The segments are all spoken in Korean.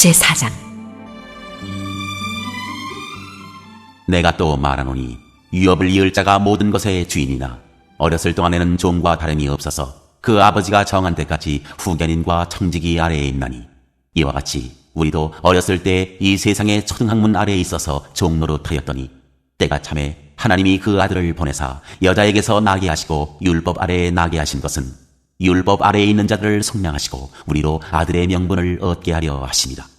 제4장. 내가 또 말하노니 유업을 이을 자가 모든 것의 주인이나 어렸을 동안에는 종과 다름이 없어서 그 아버지가 정한 때까지 후견인과 청지기 아래에 있나니, 이와 같이 우리도 어렸을 때 이 세상의 초등학문 아래에 있어서 종노릇하였더니 때가 참에 하나님이 그 아들을 보내사 여자에게서 나게 하시고 율법 아래에 나게 하신 것은 율법 아래에 있는 자들을 속량하시고 우리로 아들의 명분을 얻게 하려 하심이라.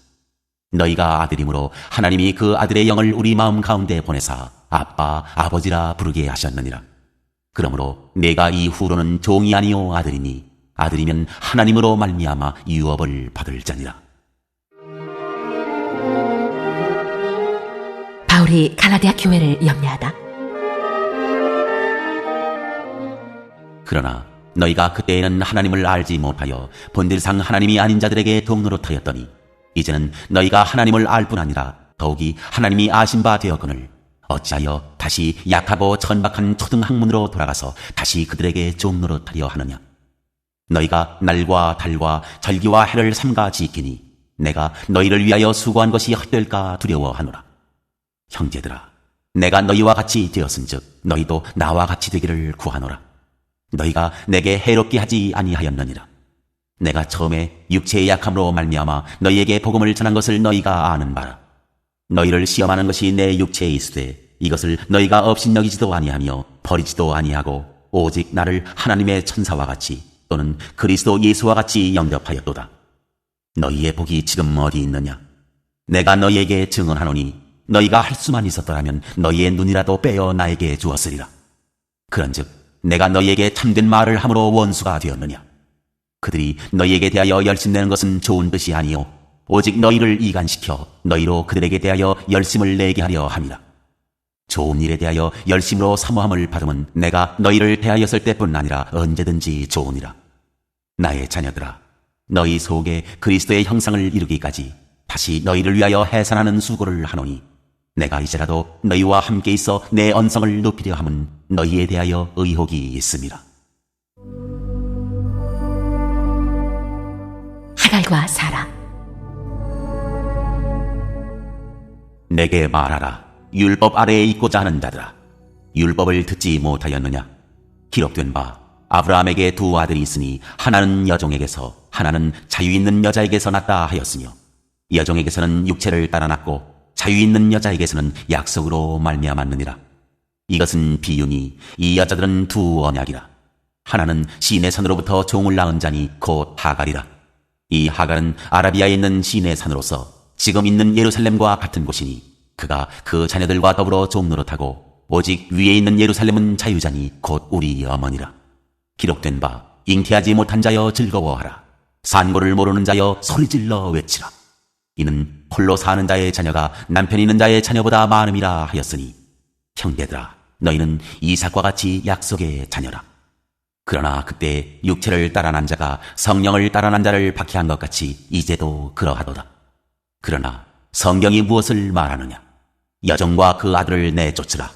너희가 아들이므로 하나님이 그 아들의 영을 우리 마음 가운데 보내사 아빠, 아버지라 부르게 하셨느니라. 그러므로 내가 이후로는 종이 아니요 아들이니 아들이면 하나님으로 말미암아 유업을 받을 자니라. 바울이 갈라디아 교회를 염려하다. 그러나 너희가 그때에는 하나님을 알지 못하여 본질상 하나님이 아닌 자들에게 동노릇하였더니 이제는 너희가 하나님을 알 뿐 아니라 더욱이 하나님이 아신 바 되었거늘 어찌하여 다시 약하고 천박한 초등학문으로 돌아가서 다시 그들에게 종노릇하려 하느냐. 너희가 날과 달과 절기와 해를 삼가 지키니 내가 너희를 위하여 수고한 것이 헛될까 두려워하노라. 형제들아, 내가 너희와 같이 되었은즉 너희도 나와 같이 되기를 구하노라. 너희가 내게 해롭게 하지 아니하였느니라. 내가 처음에 육체의 약함으로 말미암아 너희에게 복음을 전한 것을 너희가 아는 바라. 너희를 시험하는 것이 내 육체에 있으되 이것을 너희가 업신여기지도 아니하며 버리지도 아니하고 오직 나를 하나님의 천사와 같이 또는 그리스도 예수와 같이 영접하였도다. 너희의 복이 지금 어디 있느냐? 내가 너희에게 증언하노니 너희가 할 수만 있었더라면 너희의 눈이라도 빼어 나에게 주었으리라. 그런즉 내가 너희에게 참된 말을 함으로 원수가 되었느냐? 그들이 너희에게 대하여 열심내는 것은 좋은 뜻이 아니요 오직 너희를 이간시켜 너희로 그들에게 대하여 열심을 내게 하려 함이라. 좋은 일에 대하여 열심으로 사모함을 받으면 내가 너희를 대하였을 때뿐 아니라 언제든지 좋으니라. 나의 자녀들아, 너희 속에 그리스도의 형상을 이루기까지 다시 너희를 위하여 해산하는 수고를 하노니 내가 이제라도 너희와 함께 있어 내 언성을 높이려 함은 너희에 대하여 의혹이 있음이라. 하갈과 사라. 내게 말하라. 율법 아래에 있고자 하는 자들아, 율법을 듣지 못하였느냐? 기록된 바 아브라함에게 두 아들이 있으니 하나는 여종에게서 하나는 자유 있는 여자에게서 났다 하였으며 여종에게서는 육체를 따라 났고 자유 있는 여자에게서는 약속으로 말미암았느니라. 이것은 비유니 이 여자들은 두 언약이라. 하나는 시내 산으로부터 종을 낳은 자니 곧 하갈이라. 이 하갈은 아라비아에 있는 시내 산으로서 지금 있는 예루살렘과 같은 곳이니 그가 그 자녀들과 더불어 종노릇하고 오직 위에 있는 예루살렘은 자유자니 곧 우리 어머니라. 기록된 바 잉태하지 못한 자여 즐거워하라. 산고를 모르는 자여 소리질러 외치라. 이는 홀로 사는 자의 자녀가 남편 있는 자의 자녀보다 많음이라 하였으니 형제들아, 너희는 이삭과 같이 약속의 자녀라. 그러나 그때 육체를 따라 난 자가 성령을 따라 난 자를 박해한 것 같이 이제도 그러하도다. 그러나 성경이 무엇을 말하느냐? 여종과 그 아들을 내쫓으라.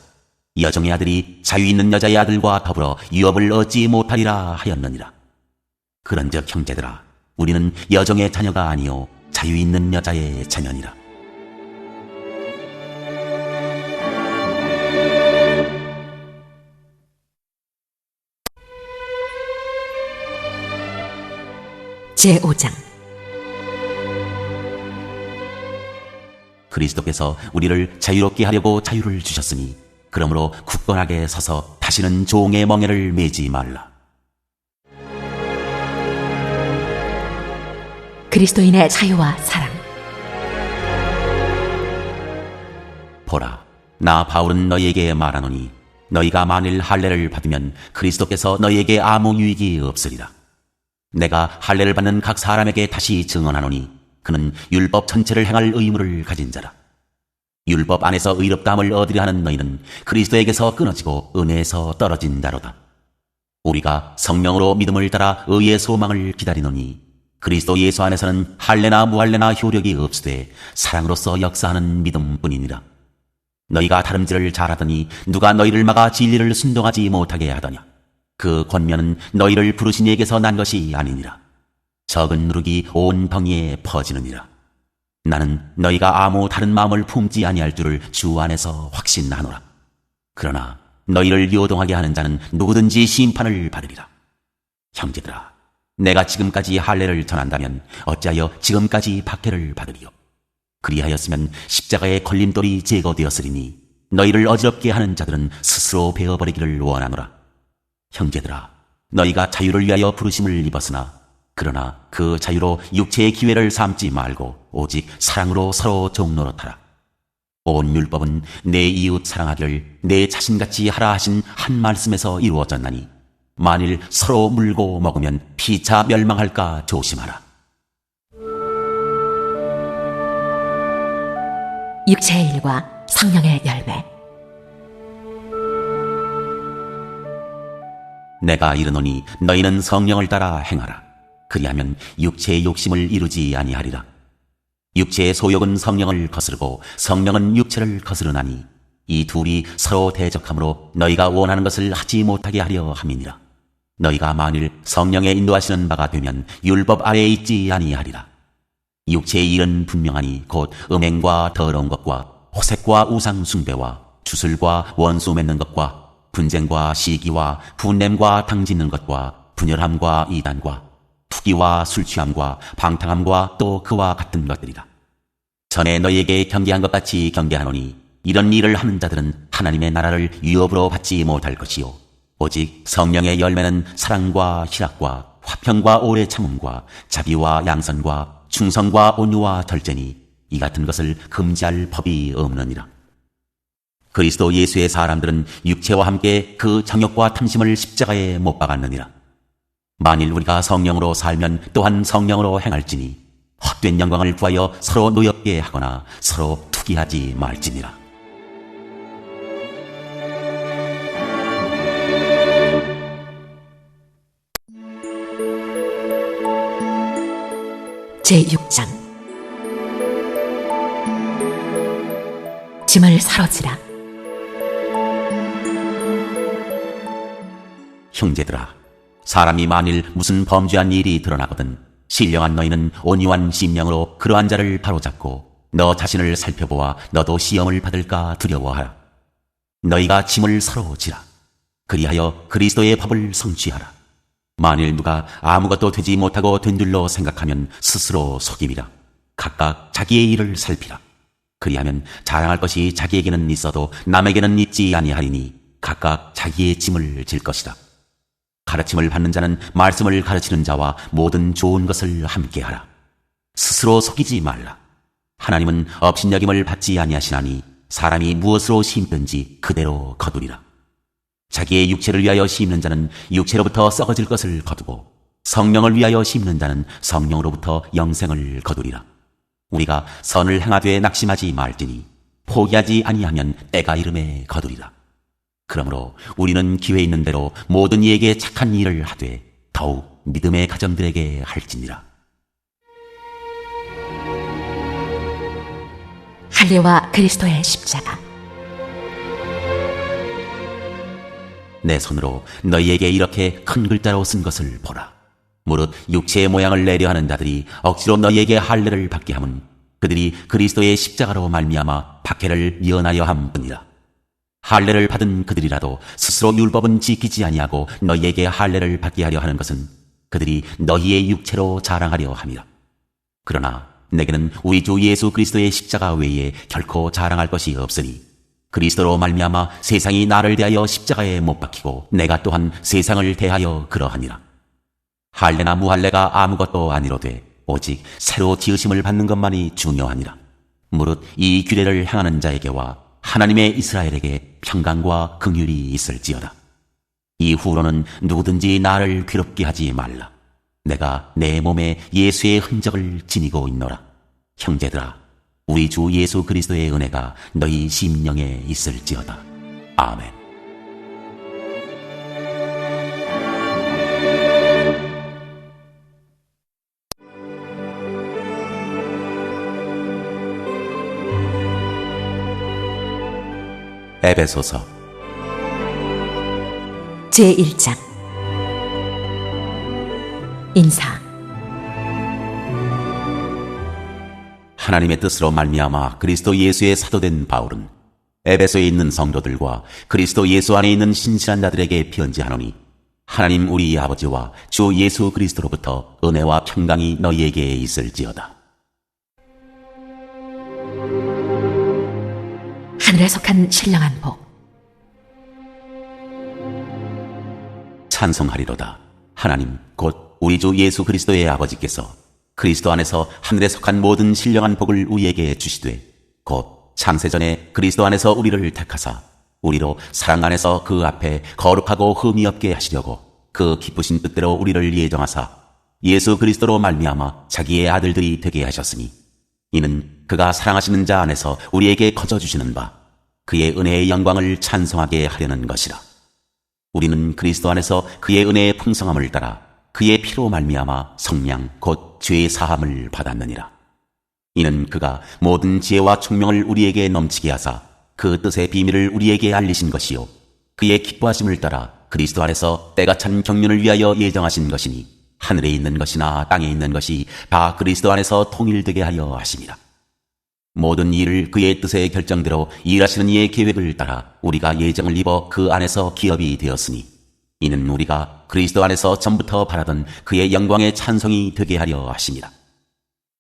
여종의 아들이 자유 있는 여자의 아들과 더불어 유업을 얻지 못하리라 하였느니라. 그런즉 형제들아, 우리는 여종의 자녀가 아니요 자유 있는 여자의 자녀니라. 제5장. 그리스도께서 우리를 자유롭게 하려고 자유를 주셨으니 그러므로 굳건하게 서서 다시는 종의 멍에를 매지 말라. 그리스도인의 자유와 사랑. 보라, 나 바울은 너희에게 말하노니 너희가 만일 할례를 받으면 그리스도께서 너희에게 아무 유익이 없으리라. 내가 할례를 받는 각 사람에게 다시 증언하노니 그는 율법 전체를 행할 의무를 가진 자라. 율법 안에서 의롭다함을 얻으려 하는 너희는 그리스도에게서 끊어지고 은혜에서 떨어진 자로다. 우리가 성령으로 믿음을 따라 의의 소망을 기다리노니 그리스도 예수 안에서는 할례나 무할례나 효력이 없으되 사랑으로서 역사하는 믿음뿐이니라. 너희가 다름질을 잘하더니 누가 너희를 막아 진리를 순종하지 못하게 하더냐? 그 권면은 너희를 부르신 이에게서 난 것이 아니니라. 적은 누룩이 온 덩이에 퍼지느니라. 나는 너희가 아무 다른 마음을 품지 아니할 줄을 주 안에서 확신하노라. 그러나 너희를 요동하게 하는 자는 누구든지 심판을 받으리라. 형제들아, 내가 지금까지 할례를 전한다면 어찌하여 지금까지 박해를 받으리요? 그리하였으면 십자가의 걸림돌이 제거되었으리니 너희를 어지럽게 하는 자들은 스스로 베어버리기를 원하노라. 형제들아, 너희가 자유를 위하여 부르심을 입었으나 그러나 그 자유로 육체의 기회를 삼지 말고 오직 사랑으로 서로 종노릇하라. 온 율법은 내 이웃 사랑하기를 내 자신같이 하라 하신 한 말씀에서 이루어졌나니 만일 서로 물고 먹으면 피차 멸망할까 조심하라. 육체의 일과 성령의 열매. 내가 이르노니 너희는 성령을 따라 행하라. 그리하면 육체의 욕심을 이루지 아니하리라. 육체의 소욕은 성령을 거스르고 성령은 육체를 거스르나니 이 둘이 서로 대적하므로 너희가 원하는 것을 하지 못하게 하려 함이니라. 너희가 만일 성령에 인도하시는 바가 되면 율법 아래에 있지 아니하리라. 육체의 일은 분명하니 곧 음행과 더러운 것과 호색과 우상 숭배와 주술과 원수 맺는 것과 분쟁과 시기와 분냄과 당짓는 것과 분열함과 이단과 투기와 술취함과 방탕함과 또 그와 같은 것들이라. 전에 너희에게 경계한 것 같이 경계하노니 이런 일을 하는 자들은 하나님의 나라를 유업으로 받지 못할 것이요 오직 성령의 열매는 사랑과 희락과 화평과 오래 참음과 자비와 양선과 충성과 온유와 덜제니 이 같은 것을 금지할 법이 없느니라. 그리스도 예수의 사람들은 육체와 함께 그 정욕과 탐심을 십자가에 못 박았느니라. 만일 우리가 성령으로 살면 또한 성령으로 행할지니 헛된 영광을 구하여 서로 노엽게 하거나 서로 투기하지 말지니라. 제6장. 짐을 사로지라. 형제들아, 사람이 만일 무슨 범죄한 일이 드러나거든 신령한 너희는 온유한 심령으로 그러한 자를 바로잡고 너 자신을 살펴보아 너도 시험을 받을까 두려워하라. 너희가 짐을 서로 지라. 그리하여 그리스도의 법을 성취하라. 만일 누가 아무것도 되지 못하고 된 줄로 생각하면 스스로 속임이라. 각각 자기의 일을 살피라. 그리하면 자랑할 것이 자기에게는 있어도 남에게는 있지 아니하리니 각각 자기의 짐을 질 것이다. 가르침을 받는 자는 말씀을 가르치는 자와 모든 좋은 것을 함께하라. 스스로 속이지 말라. 하나님은 업신여김을 받지 아니하시나니 사람이 무엇으로 심든지 그대로 거두리라. 자기의 육체를 위하여 심는 자는 육체로부터 썩어질 것을 거두고 성령을 위하여 심는 자는 성령으로부터 영생을 거두리라. 우리가 선을 행하되 낙심하지 말지니 포기하지 아니하면 때가 이름에 거두리라. 그러므로 우리는 기회 있는 대로 모든 이에게 착한 일을 하되 더욱 믿음의 가정들에게 할지니라. 할례와 그리스도의 십자가. 내 손으로 너희에게 이렇게 큰 글자로 쓴 것을 보라. 무릇 육체의 모양을 내려 하는 자들이 억지로 너희에게 할례를 받게 함은 그들이 그리스도의 십자가로 말미암아 박해를 면하여 함뿐이라. 할례를 받은 그들이라도 스스로 율법은 지키지 아니하고 너희에게 할례를 받게 하려 하는 것은 그들이 너희의 육체로 자랑하려 함이라. 그러나 내게는 우리 주 예수 그리스도의 십자가 외에 결코 자랑할 것이 없으니 그리스도로 말미암아 세상이 나를 대하여 십자가에 못 박히고 내가 또한 세상을 대하여 그러하니라. 할례나 무할례가 아무것도 아니로되 오직 새로 지으심을 받는 것만이 중요하니라. 무릇 이 규례를 행하는 자에게와 하나님의 이스라엘에게 평강과 긍휼이 있을지어다. 이후로는 누구든지 나를 괴롭게 하지 말라. 내가 내 몸에 예수의 흔적을 지니고 있노라. 형제들아, 우리 주 예수 그리스도의 은혜가 너희 심령에 있을지어다. 아멘. 에베소서 제1장. 인사. 하나님의 뜻으로 말미암아 그리스도 예수의 사도된 바울은 에베소에 있는 성도들과 그리스도 예수 안에 있는 신실한 자들에게 편지하노니 하나님 우리 아버지와 주 예수 그리스도로부터 은혜와 평강이 너희에게 있을지어다. 하늘에 속한 신령한 복. 찬송하리로다. 하나님 곧 우리 주 예수 그리스도의 아버지께서 그리스도 안에서 하늘에 속한 모든 신령한 복을 우리에게 주시되 곧 창세전에 그리스도 안에서 우리를 택하사 우리로 사랑 안에서 그 앞에 거룩하고 흠이 없게 하시려고 그 기쁘신 뜻대로 우리를 예정하사 예수 그리스도로 말미암아 자기의 아들들이 되게 하셨으니 이는 그가 사랑하시는 자 안에서 우리에게 거저 주시는 바 그의 은혜의 영광을 찬송하게 하려는 것이라. 우리는 그리스도 안에서 그의 은혜의 풍성함을 따라 그의 피로 말미암아 성량 곧 죄의 사함을 받았느니라. 이는 그가 모든 지혜와 총명을 우리에게 넘치게 하사 그 뜻의 비밀을 우리에게 알리신 것이요 그의 기뻐하심을 따라 그리스도 안에서 때가 찬 경륜을 위하여 예정하신 것이니 하늘에 있는 것이나 땅에 있는 것이 다 그리스도 안에서 통일되게 하여 하심이라. 모든 일을 그의 뜻의 결정대로 일하시는 이의 계획을 따라 우리가 예정을 입어 그 안에서 기업이 되었으니 이는 우리가 그리스도 안에서 전부터 바라던 그의 영광의 찬송이 되게 하려 하심이라.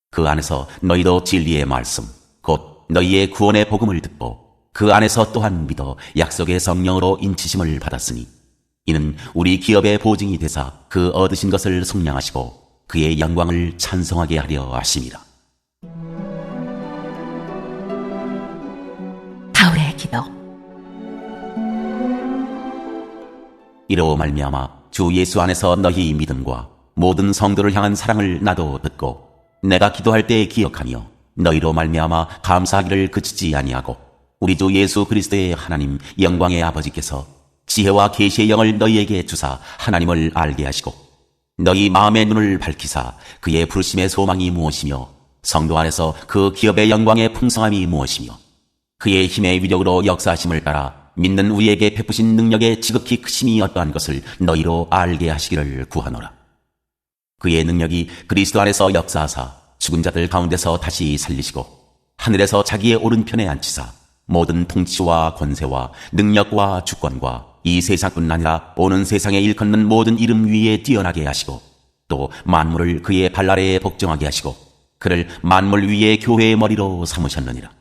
그 안에서 너희도 진리의 말씀 곧 너희의 구원의 복음을 듣고 그 안에서 또한 믿어 약속의 성령으로 인치심을 받았으니 이는 우리 기업의 보증이 되사 그 얻으신 것을 속량하시고 그의 영광을 찬송하게 하려 하심이라. 바울의 기도. 이로 말미암아 주 예수 안에서 너희 믿음과 모든 성도를 향한 사랑을 나도 듣고 내가 기도할 때 기억하며 너희로 말미암아 감사하기를 그치지 아니하고 우리 주 예수 그리스도의 하나님 영광의 아버지께서 지혜와 계시의 영을 너희에게 주사 하나님을 알게 하시고 너희 마음의 눈을 밝히사 그의 부르심의 소망이 무엇이며 성도 안에서 그 기업의 영광의 풍성함이 무엇이며 그의 힘의 위력으로 역사하심을 따라 믿는 우리에게 베푸신 능력의 지극히 크심이 어떠한 것을 너희로 알게 하시기를 구하노라. 그의 능력이 그리스도 안에서 역사하사 죽은 자들 가운데서 다시 살리시고 하늘에서 자기의 오른편에 앉히사 모든 통치와 권세와 능력과 주권과 이 세상뿐 아니라 오는 세상에 일컫는 모든 이름 위에 뛰어나게 하시고 또 만물을 그의 발 아래에 복종하게 하시고 그를 만물 위에 교회의 머리로 삼으셨느니라.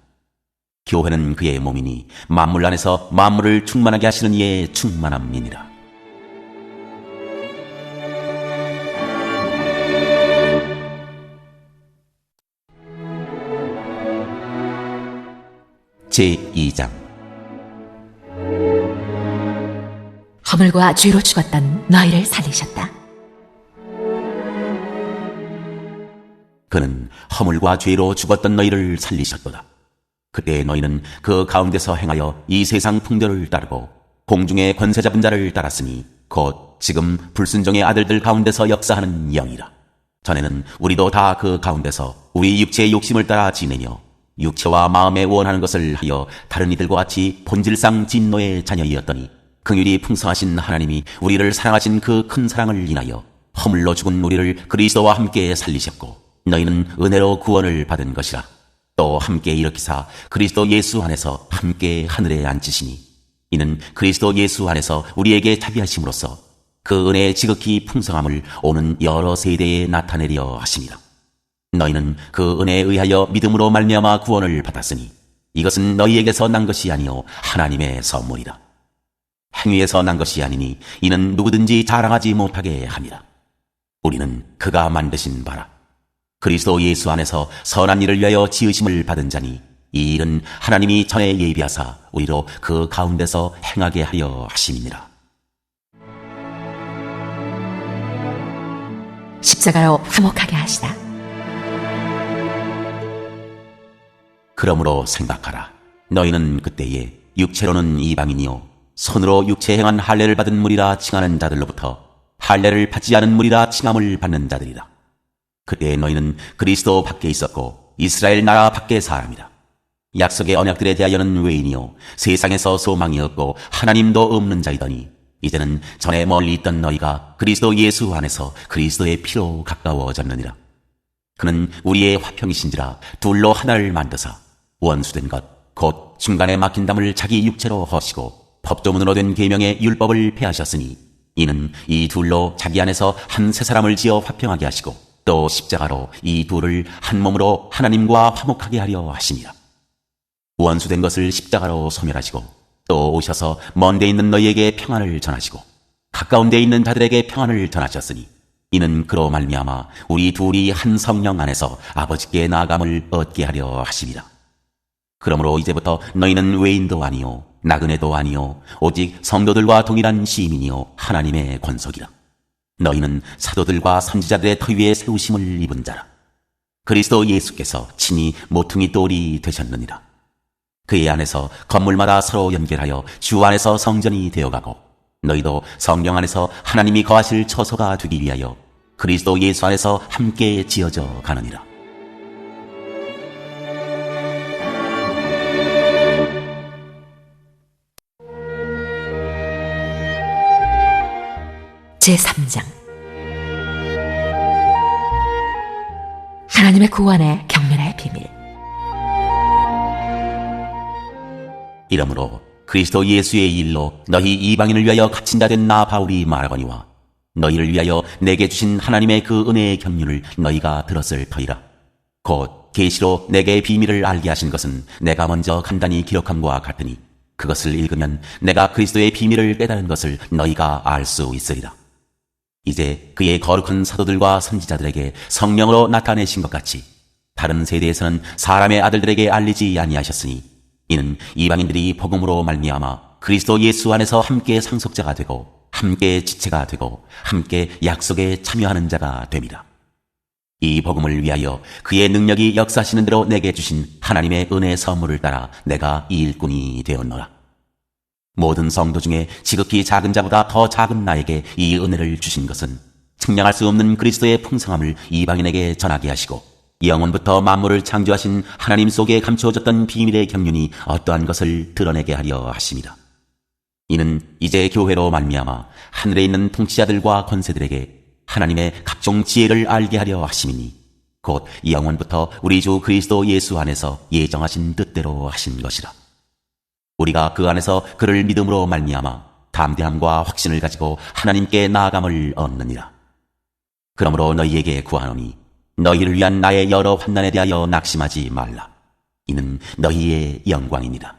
교회는 그의 몸이니 만물 안에서 만물을 충만하게 하시는 이의 충만함이니라. 제2장. 허물과 죄로 죽었던 너희를 살리셨다. 그는 허물과 죄로 죽었던 너희를 살리셨도다. 그때 너희는 그 가운데서 행하여 이 세상 풍조를 따르고 공중의 권세 잡은 자를 따랐으니 곧 지금 불순종의 아들들 가운데서 역사하는 영이라. 전에는 우리도 다 그 가운데서 우리 육체의 욕심을 따라 지내며 육체와 마음에 원하는 것을 하여 다른 이들과 같이 본질상 진노의 자녀이었더니 긍휼이 풍성하신 하나님이 우리를 사랑하신 그 큰 사랑을 인하여 허물로 죽은 우리를 그리스도와 함께 살리셨고 너희는 은혜로 구원을 받은 것이라. 또 함께 일으키사 그리스도 예수 안에서 함께 하늘에 앉으시니 이는 그리스도 예수 안에서 우리에게 자비하심으로써 그 은혜의 지극히 풍성함을 오는 여러 세대에 나타내려 하심이라. 너희는 그 은혜에 의하여 믿음으로 말미암아 구원을 받았으니 이것은 너희에게서 난 것이 아니요 하나님의 선물이라. 행위에서 난 것이 아니니 이는 누구든지 자랑하지 못하게 함이라. 우리는 그가 만드신 바라. 그리스도 예수 안에서 선한 일을 위하여 지으심을 받은 자니 이 일은 하나님이 전에 예비하사 우리로 그 가운데서 행하게 하려 하심이니라. 십자가로 화목하게 하시다. 그러므로 생각하라. 너희는 그때에 육체로는 이방인이요 손으로 육체 행한 할례를 받은 무리라 칭하는 자들로부터 할례를 받지 않은 무리라 칭함을 받는 자들이라. 그때 너희는 그리스도 밖에 있었고 이스라엘 나라 밖의 사람이라. 약속의 언약들에 대하여는 외인이요 세상에서 소망이 없고 하나님도 없는 자이더니 이제는 전에 멀리 있던 너희가 그리스도 예수 안에서 그리스도의 피로 가까워졌느니라. 그는 우리의 화평이신지라 둘로 하나를 만드사 원수된 것 곧 중간에 막힌 담을 자기 육체로 허시고 법조문으로 된 계명의 율법을 폐하셨으니 이는 이 둘로 자기 안에서 한 세 사람을 지어 화평하게 하시고 또 십자가로 이 둘을 한 몸으로 하나님과 화목하게 하려 하심이라. 원수된 것을 십자가로 소멸하시고 또 오셔서 먼 데 있는 너희에게 평안을 전하시고 가까운 데 있는 자들에게 평안을 전하셨으니 이는 그로 말미암아 우리 둘이 한 성령 안에서 아버지께 나아감을 얻게 하려 하심이라. 그러므로 이제부터 너희는 외인도 아니요 나그네도 아니요 오직 성도들과 동일한 시민이요 하나님의 권속이라. 너희는 사도들과 선지자들의 터 위에 세우심을 입은 자라. 그리스도 예수께서 친히 모퉁이 돌이 되셨느니라. 그의 안에서 건물마다 서로 연결하여 주 안에서 성전이 되어가고 너희도 성령 안에서 하나님이 거하실 처소가 되기 위하여 그리스도 예수 안에서 함께 지어져 가느니라. 제3장 하나님의 구원의 경륜의 비밀. 이러므로 그리스도 예수의 일로 너희 이방인을 위하여 갇힌 자 된 나 바울이 말하거니와 너희를 위하여 내게 주신 하나님의 그 은혜의 경륜을 너희가 들었을 터이라. 곧 계시로 내게 비밀을 알게 하신 것은 내가 먼저 간단히 기록함과 같으니 그것을 읽으면 내가 그리스도의 비밀을 깨달은 것을 너희가 알 수 있으리라. 이제 그의 거룩한 사도들과 선지자들에게 성령으로 나타내신 것 같이 다른 세대에서는 사람의 아들들에게 알리지 아니하셨으니 이는 이방인들이 복음으로 말미암아 그리스도 예수 안에서 함께 상속자가 되고 함께 지체가 되고 함께 약속에 참여하는 자가 됨이라. 이 복음을 위하여 그의 능력이 역사하시는 대로 내게 주신 하나님의 은혜 선물을 따라 내가 이 일꾼이 되었노라. 모든 성도 중에 지극히 작은 자보다 더 작은 나에게 이 은혜를 주신 것은 측량할 수 없는 그리스도의 풍성함을 이방인에게 전하게 하시고 영원부터 만물을 창조하신 하나님 속에 감추어졌던 비밀의 경륜이 어떠한 것을 드러내게 하려 하심이라. 이는 이제 교회로 말미암아 하늘에 있는 통치자들과 권세들에게 하나님의 각종 지혜를 알게 하려 하심이니 곧 영원부터 우리 주 그리스도 예수 안에서 예정하신 뜻대로 하신 것이라. 우리가 그 안에서 그를 믿음으로 말미암아 담대함과 확신을 가지고 하나님께 나아감을 얻느니라. 그러므로 너희에게 구하노니 너희를 위한 나의 여러 환난에 대하여 낙심하지 말라. 이는 너희의 영광이니라.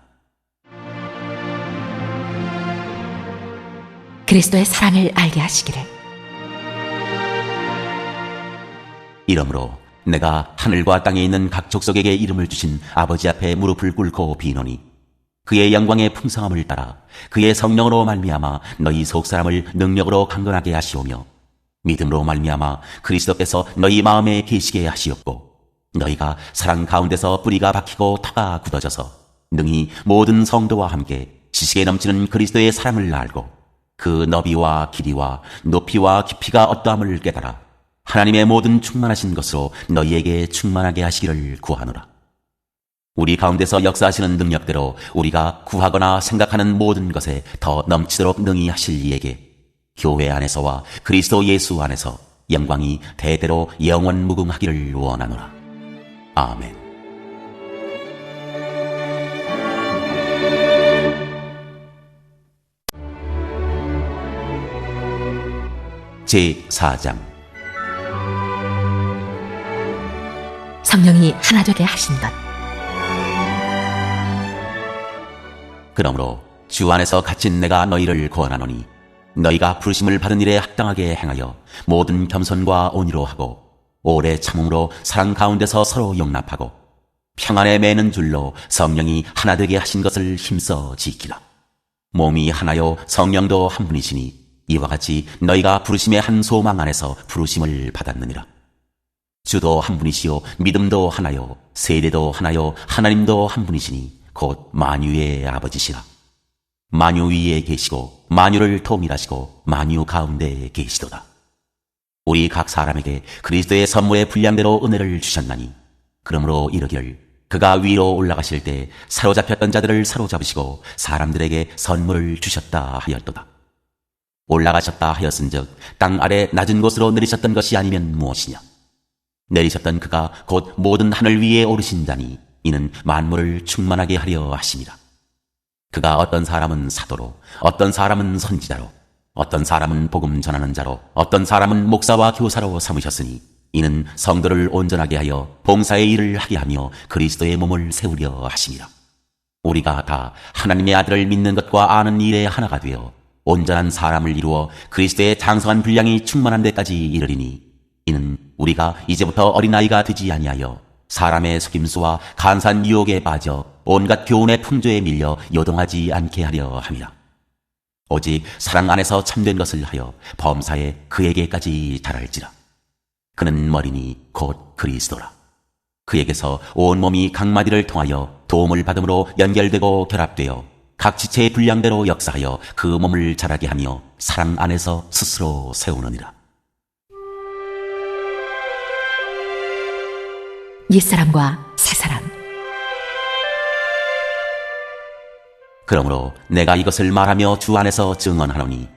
그리스도의 사랑을 알게 하시기를. 이러므로 내가 하늘과 땅에 있는 각 족속에게 이름을 주신 아버지 앞에 무릎을 꿇고 비노니 그의 영광의 풍성함을 따라 그의 성령으로 말미암아 너희 속사람을 능력으로 강건하게 하시오며 믿음으로 말미암아 그리스도께서 너희 마음에 계시게 하시옵고 너희가 사랑 가운데서 뿌리가 박히고 터가 굳어져서 능히 모든 성도와 함께 지식에 넘치는 그리스도의 사랑을 알고 그 너비와 길이와 높이와 깊이가 어떠함을 깨달아 하나님의 모든 충만하신 것으로 너희에게 충만하게 하시기를 구하노라. 우리 가운데서 역사하시는 능력대로 우리가 구하거나 생각하는 모든 것에 더 넘치도록 능히 하실 이에게 교회 안에서와 그리스도 예수 안에서 영광이 대대로 영원 무궁하기를 원하노라. 아멘. 제4장 성령이 하나 되게 하신 것. 그러므로 주 안에서 갇힌 내가 너희를 권하노니 너희가 부르심을 받은 일에 합당하게 행하여 모든 겸손과 온유로 하고 오래 참음으로 사랑 가운데서 서로 용납하고 평안에 매는 줄로 성령이 하나 되게 하신 것을 힘써 지키라. 몸이 하나요 성령도 한 분이시니 이와 같이 너희가 부르심의 한 소망 안에서 부르심을 받았느니라. 주도 한 분이시요 믿음도 하나요 세례도 하나요 하나님도 한 분이시니 곧 만유의 아버지시라. 만유 위에 계시고 만유를 통일하시고 만유 가운데 계시도다. 우리 각 사람에게 그리스도의 선물의 분량대로 은혜를 주셨나니 그러므로 이르기를 그가 위로 올라가실 때 사로잡혔던 자들을 사로잡으시고 사람들에게 선물을 주셨다 하였도다. 올라가셨다 하였은즉 땅 아래 낮은 곳으로 내리셨던 것이 아니면 무엇이냐. 내리셨던 그가 곧 모든 하늘 위에 오르신 자니 이는 만물을 충만하게 하려 하심이라. 그가 어떤 사람은 사도로, 어떤 사람은 선지자로, 어떤 사람은 복음 전하는 자로, 어떤 사람은 목사와 교사로 삼으셨으니 이는 성도를 온전하게 하여 봉사의 일을 하게 하며 그리스도의 몸을 세우려 하심이라. 우리가 다 하나님의 아들을 믿는 것과 아는 일에 하나가 되어 온전한 사람을 이루어 그리스도의 장성한 분량이 충만한 데까지 이르리니 이는 우리가 이제부터 어린아이가 되지 아니하여 사람의 속임수와 간사한 유혹에 빠져 온갖 교훈의 풍조에 밀려 요동하지 않게 하려 함이라. 오직 사랑 안에서 참된 것을 하여 범사에 그에게까지 달할지라. 그는 머리니 곧 그리스도라. 그에게서 온 몸이 각 마디를 통하여 도움을 받음으로 연결되고 결합되어 각 지체의 분량대로 역사하여 그 몸을 자라게 하며 사랑 안에서 스스로 세우느니라. 옛사람과 새사람. 그러므로 내가 이것을 말하며 주 안에서 증언하노니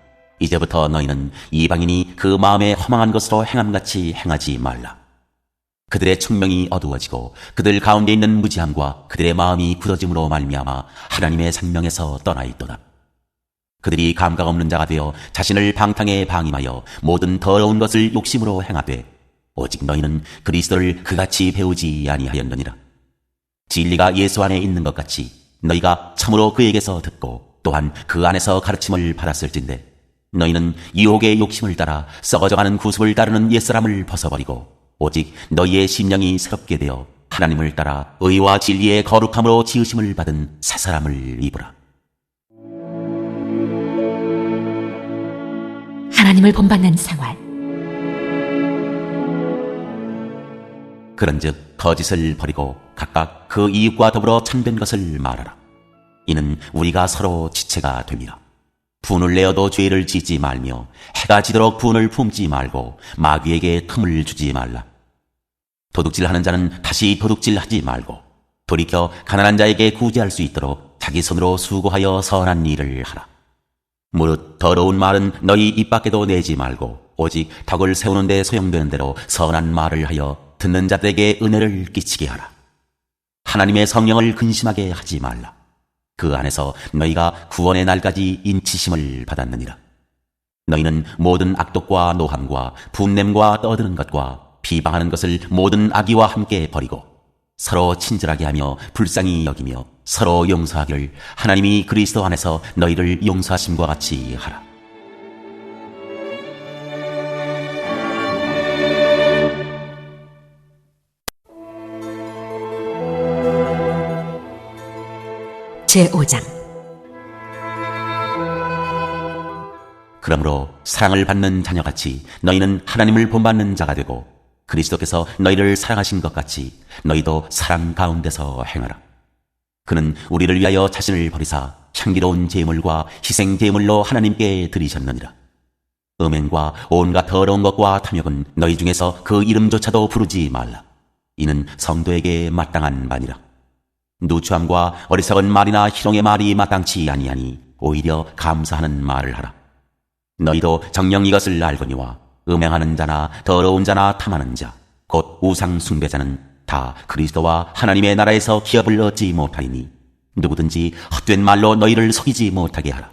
이제부터 너희는 이방인이 그 마음에 허망한 것으로 행함같이 행하지 말라. 그들의 청명이 어두워지고 그들 가운데 있는 무지함과 그들의 마음이 굳어짐으로 말미암아 하나님의 생명에서 떠나 있도다. 그들이 감각 없는 자가 되어 자신을 방탕에 방임하여 모든 더러운 것을 욕심으로 행하되 오직 너희는 그리스도를 그같이 배우지 아니하였느니라. 진리가 예수 안에 있는 것 같이 너희가 참으로 그에게서 듣고 또한 그 안에서 가르침을 받았을진데 너희는 유혹의 욕심을 따라 썩어져가는 구습을 따르는 옛사람을 벗어버리고 오직 너희의 심령이 새롭게 되어 하나님을 따라 의와 진리의 거룩함으로 지으심을 받은 새사람을 입으라. 하나님을 본받는 생활. 그런즉 거짓을 버리고 각각 그 이웃과 더불어 참된 것을 말하라. 이는 우리가 서로 지체가 됨이라. 분을 내어도 죄를 짓지 말며 해가 지도록 분을 품지 말고 마귀에게 틈을 주지 말라. 도둑질하는 자는 다시 도둑질하지 말고 돌이켜 가난한 자에게 구제할 수 있도록 자기 손으로 수고하여 선한 일을 하라. 무릇 더러운 말은 너희 입 밖에도 내지 말고 오직 덕을 세우는 데 소용되는 대로 선한 말을 하여 듣는 자들에게 은혜를 끼치게 하라. 하나님의 성령을 근심하게 하지 말라. 그 안에서 너희가 구원의 날까지 인치심을 받았느니라. 너희는 모든 악독과 노함과 분냄과 떠드는 것과 비방하는 것을 모든 악의와 함께 버리고 서로 친절하게 하며 불쌍히 여기며 서로 용서하기를 하나님이 그리스도 안에서 너희를 용서하심과 같이 하라. 제5장. 그러므로 사랑을 받는 자녀같이 너희는 하나님을 본받는 자가 되고 그리스도께서 너희를 사랑하신 것 같이 너희도 사랑 가운데서 행하라. 그는 우리를 위하여 자신을 버리사 향기로운 제물과 희생 제물로 하나님께 드리셨느니라. 음행과 온갖 더러운 것과 탐욕은 너희 중에서 그 이름조차도 부르지 말라. 이는 성도에게 마땅한 바니라. 누추함과 어리석은 말이나 희롱의 말이 마땅치 아니하니 오히려 감사하는 말을 하라. 너희도 정녕 이것을 알거니와 음행하는 자나 더러운 자나 탐하는 자 곧 우상 숭배자는 다 그리스도와 하나님의 나라에서 기업을 얻지 못하리니 누구든지 헛된 말로 너희를 속이지 못하게 하라.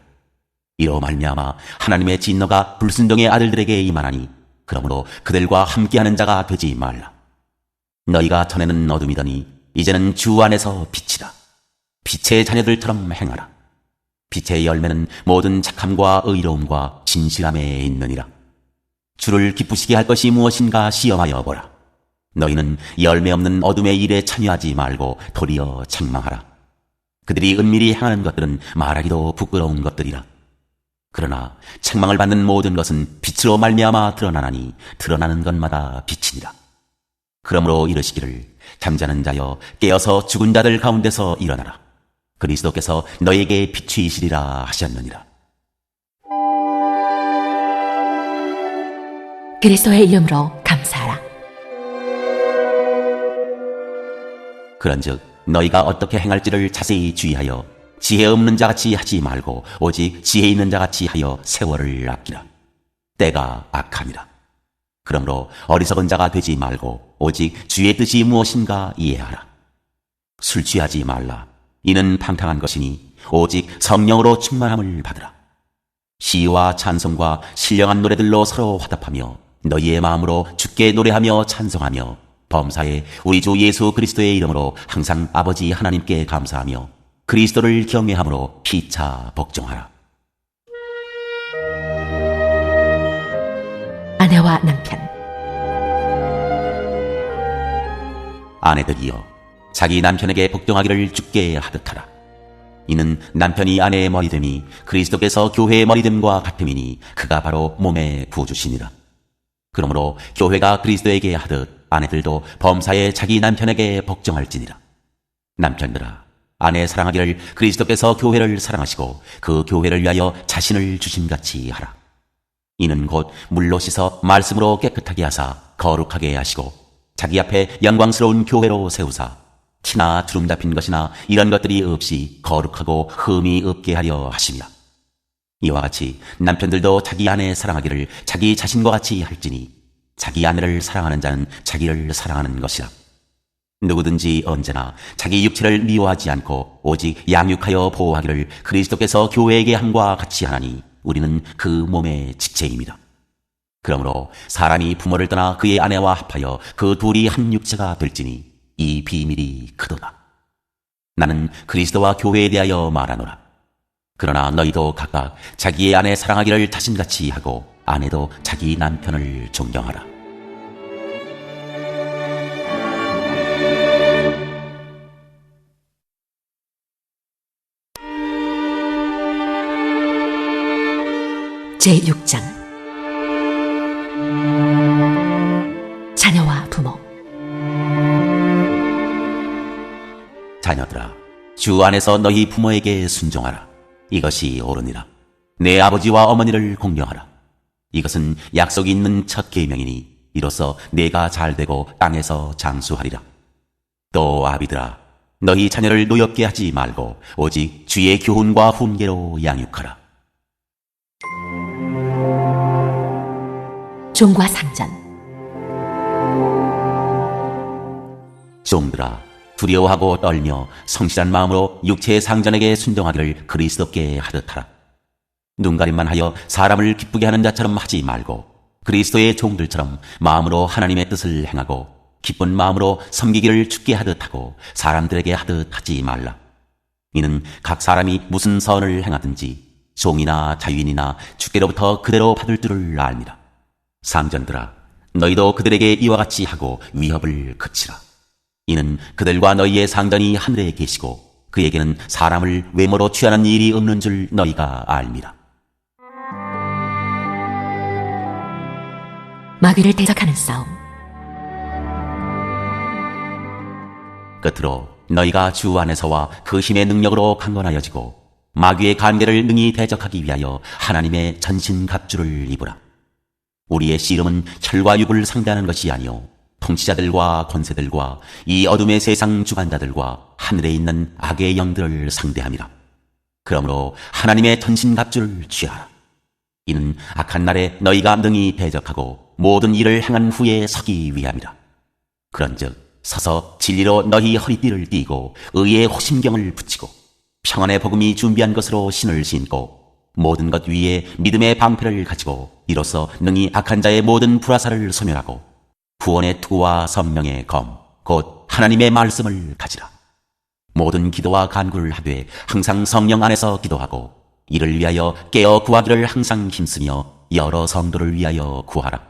이로 말미암아 하나님의 진노가 불순종의 아들들에게 임하나니 그러므로 그들과 함께하는 자가 되지 말라. 너희가 전에는 어둠이더니 이제는 주 안에서 빛이라. 빛의 자녀들처럼 행하라. 빛의 열매는 모든 착함과 의로움과 진실함에 있느니라. 주를 기쁘시게 할 것이 무엇인가 시험하여 보라. 너희는 열매 없는 어둠의 일에 참여하지 말고 도리어 책망하라. 그들이 은밀히 행하는 것들은 말하기도 부끄러운 것들이라. 그러나 책망을 받는 모든 것은 빛으로 말미암아 드러나나니 드러나는 것마다 빛이니라. 그러므로 이르시기를 잠자는 자여 깨어서 죽은 자들 가운데서 일어나라. 그리스도께서 너에게 빛이시리라 하셨느니라. 그리스도의 이름으로 감사하라. 그런즉 너희가 어떻게 행할지를 자세히 주의하여 지혜 없는 자같이 하지 말고 오직 지혜 있는 자같이 하여 세월을 아끼라. 때가 악함이라. 그러므로 어리석은 자가 되지 말고 오직 주의 뜻이 무엇인가 이해하라. 술 취하지 말라. 이는 방탕한 것이니 오직 성령으로 충만함을 받으라. 시와 찬송과 신령한 노래들로 서로 화답하며 너희의 마음으로 주께 노래하며 찬송하며 범사에 우리 주 예수 그리스도의 이름으로 항상 아버지 하나님께 감사하며 그리스도를 경외함으로 피차 복종하라. 아내와 남편. 아내들이여 자기 남편에게 복종하기를 주께 하듯하라. 이는 남편이 아내의 머리됨이 그리스도께서 교회의 머리됨과 같음이니 그가 바로 몸의 구주시니라. 그러므로 교회가 그리스도에게 하듯 아내들도 범사에 자기 남편에게 복종할지니라. 남편들아 아내 사랑하기를 그리스도께서 교회를 사랑하시고 그 교회를 위하여 자신을 주심같이 하라. 이는 곧 물로 씻어 말씀으로 깨끗하게 하사 거룩하게 하시고 자기 앞에 영광스러운 교회로 세우사 티나 주름 잡힌 것이나 이런 것들이 없이 거룩하고 흠이 없게 하려 하시니라. 이와 같이 남편들도 자기 아내 사랑하기를 자기 자신과 같이 할지니 자기 아내를 사랑하는 자는 자기를 사랑하는 것이라. 누구든지 언제나 자기 육체를 미워하지 않고 오직 양육하여 보호하기를 그리스도께서 교회에게 함과 같이 하나니 우리는 그 몸의 지체입니다. 그러므로 사람이 부모를 떠나 그의 아내와 합하여 그 둘이 한 육체가 될지니 이 비밀이 크도다. 나는 그리스도와 교회에 대하여 말하노라. 그러나 너희도 각각 자기의 아내 사랑하기를 자신같이 하고 아내도 자기 남편을 존경하라. 제6장. 자녀와 부모. 자녀들아 주 안에서 너희 부모에게 순종하라. 이것이 옳으니라. 내 아버지와 어머니를 공경하라. 이것은 약속이 있는 첫 계명이니 이로써 내가 잘되고 땅에서 장수하리라. 또 아비들아 너희 자녀를 노엽게 하지 말고 오직 주의 교훈과 훈계로 양육하라. 종과 상전. 종들아 두려워하고 떨며 성실한 마음으로 육체의 상전에게 순종하기를 그리스도께 하듯하라. 눈가림만 하여 사람을 기쁘게 하는 자처럼 하지 말고 그리스도의 종들처럼 마음으로 하나님의 뜻을 행하고 기쁜 마음으로 섬기기를 주께 하듯 하고 사람들에게 하듯 하지 말라. 이는 각 사람이 무슨 선을 행하든지 종이나 자유인이나 주께로부터 그대로 받을 줄을 압니다. 상전들아 너희도 그들에게 이와 같이 하고 위협을 그치라. 이는 그들과 너희의 상전이 하늘에 계시고 그에게는 사람을 외모로 취하는 일이 없는 줄 너희가 알미라. 마귀를 대적하는 싸움. 끝으로 너희가 주 안에서와 그 힘의 능력으로 강건하여지고 마귀의 간계를 능히 대적하기 위하여 하나님의 전신갑주를 입으라. 우리의 씨름은 혈과 육을 상대하는 것이 아니요 통치자들과 권세들과 이 어둠의 세상 주관자들과 하늘에 있는 악의 영들을 상대함이라. 그러므로 하나님의 전신갑주를 취하라. 이는 악한 날에 너희가 능히 대적하고 모든 일을 행한 후에 서기 위함이라. 그런즉 서서 진리로 너희 허리띠를 띠고 의의 호심경을 붙이고 평안의 복음이 준비한 것으로 신을 신고 모든 것 위에 믿음의 방패를 가지고 이로써 능히 악한 자의 모든 불화살을 소멸하고 구원의 투구와 성령의 검 곧 하나님의 말씀을 가지라. 모든 기도와 간구를 하되 항상 성령 안에서 기도하고 이를 위하여 깨어 구하기를 항상 힘쓰며 여러 성도를 위하여 구하라.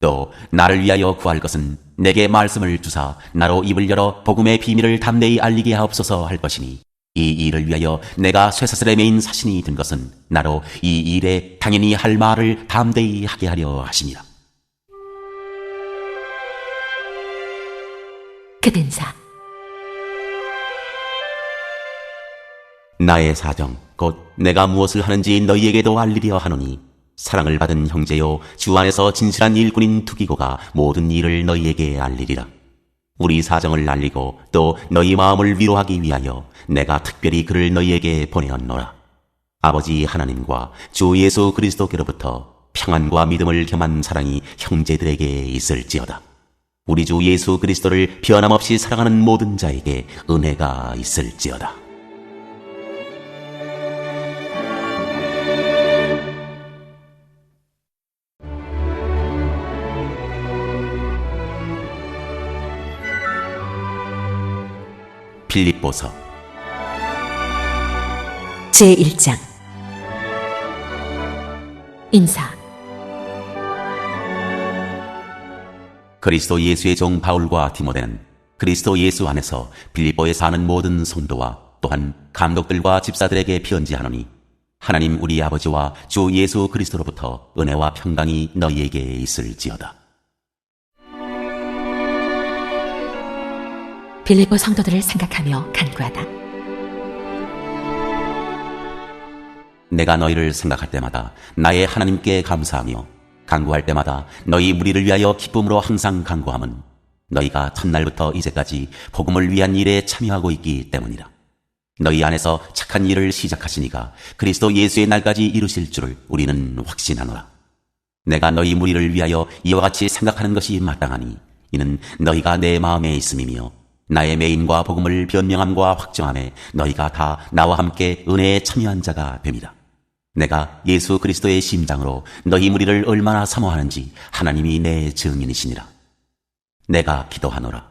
또 나를 위하여 구할 것은 내게 말씀을 주사 나로 입을 열어 복음의 비밀을 담대히 알리게 하옵소서 할 것이니 이 일을 위하여 내가 쇠사슬에 매인 사신이 된 것은 나로 이 일에 당연히 할 말을 담대히 하게 하려 하심이라. 그든사. 나의 사정 곧 내가 무엇을 하는지 너희에게도 알리려 하노니 사랑을 받은 형제요 주 안에서 진실한 일꾼인 투기고가 모든 일을 너희에게 알리리라. 우리 사정을 알리고 또 너희 마음을 위로하기 위하여 내가 특별히 그를 너희에게 보내었노라. 아버지 하나님과 주 예수 그리스도께로부터 평안과 믿음을 겸한 사랑이 형제들에게 있을지어다. 우리 주 예수 그리스도를 변함없이 사랑하는 모든 자에게 은혜가 있을지어다. 빌립보서 제1장 인사. 그리스도 예수의 종 바울과 디모데는 그리스도 예수 안에서 빌립보에 사는 모든 성도와 또한 감독들과 집사들에게 편지하노니, 하나님 우리 아버지와 주 예수 그리스도로부터 은혜와 평강이 너희에게 있을지어다. 빌립보 성도들을 생각하며 간구하다. 내가 너희를 생각할 때마다 나의 하나님께 감사하며 간구할 때마다 너희 무리를 위하여 기쁨으로 항상 간구함은 너희가 첫날부터 이제까지 복음을 위한 일에 참여하고 있기 때문이라. 너희 안에서 착한 일을 시작하시니가 그리스도 예수의 날까지 이루실 줄을 우리는 확신하노라. 내가 너희 무리를 위하여 이와 같이 생각하는 것이 마땅하니 이는 너희가 내 마음에 있음이며 나의 매인과 복음을 변명함과 확정함에 너희가 다 나와 함께 은혜에 참여한 자가 됨이라. 내가 예수 그리스도의 심장으로 너희 무리를 얼마나 사모하는지 하나님이 내 증인이시니라. 내가 기도하노라.